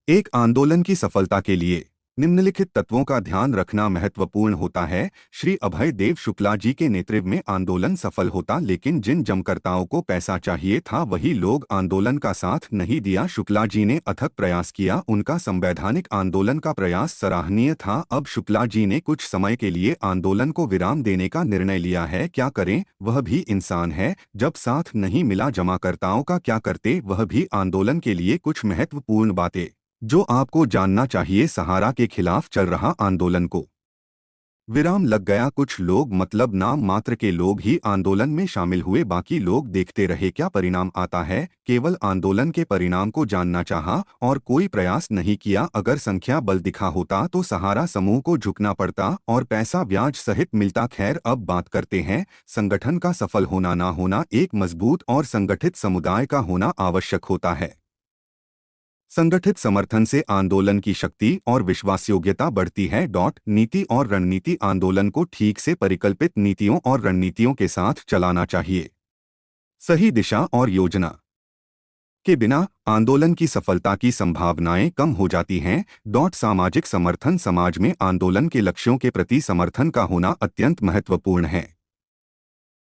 एक आंदोलन की सफलता के लिए निम्नलिखित तत्वों का ध्यान रखना महत्वपूर्ण होता है। श्री अभय देव शुक्ला जी के नेतृत्व में आंदोलन सफल होता, लेकिन जिन जमकर्ताओं को पैसा चाहिए था वही लोग आंदोलन का साथ नहीं दिया। शुक्ला जी ने अथक प्रयास किया, उनका संवैधानिक आंदोलन का प्रयास सराहनीय था। अब शुक्ला जी ने कुछ समय के लिए आंदोलन को विराम देने का निर्णय लिया है। क्या करें, वह भी इंसान है। जब साथ नहीं मिला जमाकर्ताओं का, क्या करते, वह भी आंदोलन के लिए कुछ महत्वपूर्ण बातें जो आपको जानना चाहिए। सहारा के खिलाफ चल रहा आंदोलन को विराम लग गया। कुछ लोग, मतलब नाम मात्र के लोग ही आंदोलन में शामिल हुए, बाकी लोग देखते रहे। क्या परिणाम आता है, केवल आंदोलन के परिणाम को जानना चाहा और कोई प्रयास नहीं किया। अगर संख्या बल दिखा होता तो सहारा समूह को झुकना पड़ता और पैसा ब्याज सहित मिलता। खैर, अब बात करते हैं संगठन का सफल होना ना होना। एक मजबूत और संगठित समुदाय का होना आवश्यक होता है। संगठित समर्थन से आंदोलन की शक्ति और विश्वासयोग्यता बढ़ती है। नीति और रणनीति, आंदोलन को ठीक से परिकल्पित नीतियों और रणनीतियों के साथ चलाना चाहिए। सही दिशा और योजना के बिना आंदोलन की सफलता की संभावनाएं कम हो जाती हैं। सामाजिक समर्थन, समाज में आंदोलन के लक्ष्यों के प्रति समर्थन का होना अत्यंत महत्वपूर्ण है।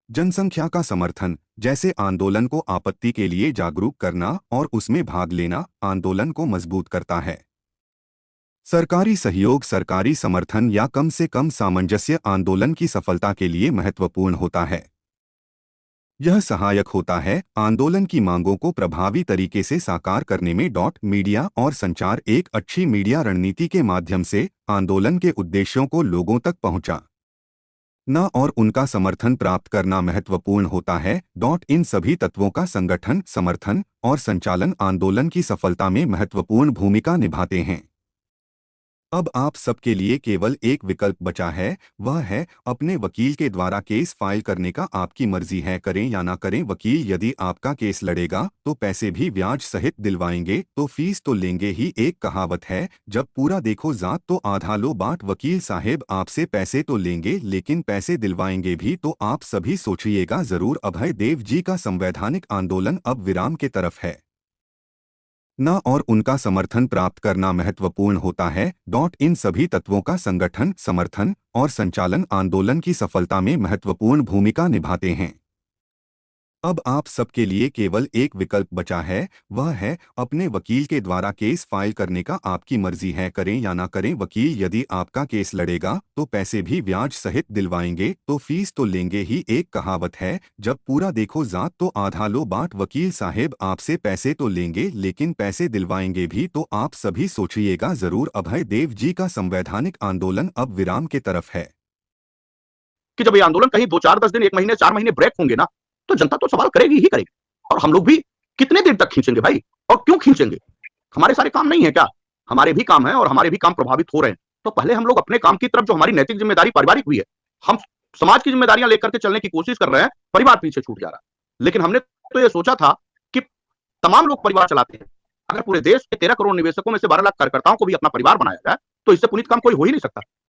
जनसंख्या का समर्थन, जैसे आंदोलन को आपत्ति के लिए जागरूक करना और उसमें भाग लेना, आंदोलन को मजबूत करता है। सरकारी सहयोग, सरकारी समर्थन या कम से कम सामंजस्य आंदोलन की सफलता के लिए महत्वपूर्ण होता है। यह सहायक होता है आंदोलन की मांगों को प्रभावी तरीके से साकार करने में। मीडिया और संचार, एक अच्छी मीडिया रणनीति के माध्यम से आंदोलन के उद्देश्यों को लोगों तक पहुंचा न और उनका समर्थन प्राप्त करना महत्वपूर्ण होता है। इन सभी तत्वों का संगठन, समर्थन और संचालन आंदोलन की सफलता में महत्वपूर्ण भूमिका निभाते हैं। अब आप सबके लिए केवल एक विकल्प बचा है, वह है अपने वकील के द्वारा केस फाइल करने का। आपकी मर्जी है, करें या ना करें। वकील यदि आपका केस लड़ेगा तो पैसे भी ब्याज सहित दिलवाएंगे, तो फीस तो लेंगे ही। एक कहावत है, जब पूरा देखो जात तो आधा लो बाट। वकील साहेब आपसे पैसे तो लेंगे, लेकिन पैसे दिलवाएंगे भी, तो आप सभी सोचिएगा जरूर। अभय देव जी का संवैधानिक आंदोलन अब विराम के तरफ है न और उनका समर्थन प्राप्त करना महत्वपूर्ण होता है। इन सभी तत्वों का संगठन, समर्थन और संचालन आंदोलन की सफलता में महत्वपूर्ण भूमिका निभाते हैं। अब आप सबके लिए केवल एक विकल्प बचा है, वह है अपने वकील के द्वारा केस फाइल करने का। आपकी मर्जी है, करें या ना करें। वकील यदि आपका केस लड़ेगा तो पैसे भी ब्याज सहित दिलवाएंगे, तो फीस तो लेंगे ही। एक कहावत है, जब पूरा देखो जात तो आधा लो बाट। वकील साहेब आपसे पैसे तो लेंगे, लेकिन पैसे दिलवाएंगे भी, तो आप सभी सोचिएगा जरूर। अभय देव जी का संवैधानिक आंदोलन अब विराम के तरफ है कि जब ये आंदोलन कहीं 2-4-10 दिन, 1 महीने, 4 महीने ब्रेक होंगे ना, तो जनता तो सवाल करेगी ही करेगी। और हम लोग भी कितने देर तक खींचेंगे भाई, और क्यों खींचेंगे? हमारे सारे काम नहीं है क्या? हमारे भी काम है और हमारे भी काम प्रभावित हो रहे हैं। तो पहले हम लोग अपने काम की तरफ, जो हमारी नैतिक जिम्मेदारी पारिवारिक भी है, हम समाज की जिम्मेदारियां लेकर के चलने की कोशिश कर रहे हैं, परिवार पीछे छूट जा रहा है। लेकिन हमने तो ये सोचा था कि तमाम लोग परिवार चलाते हैं। अगर पूरे देश के 13 करोड़ निवेशकों में से 12 लाख कार्यकर्ताओं को भी अपना परिवार बनाया जाए, तो इससे पुनीत काम कोई हो ही नहीं सकता।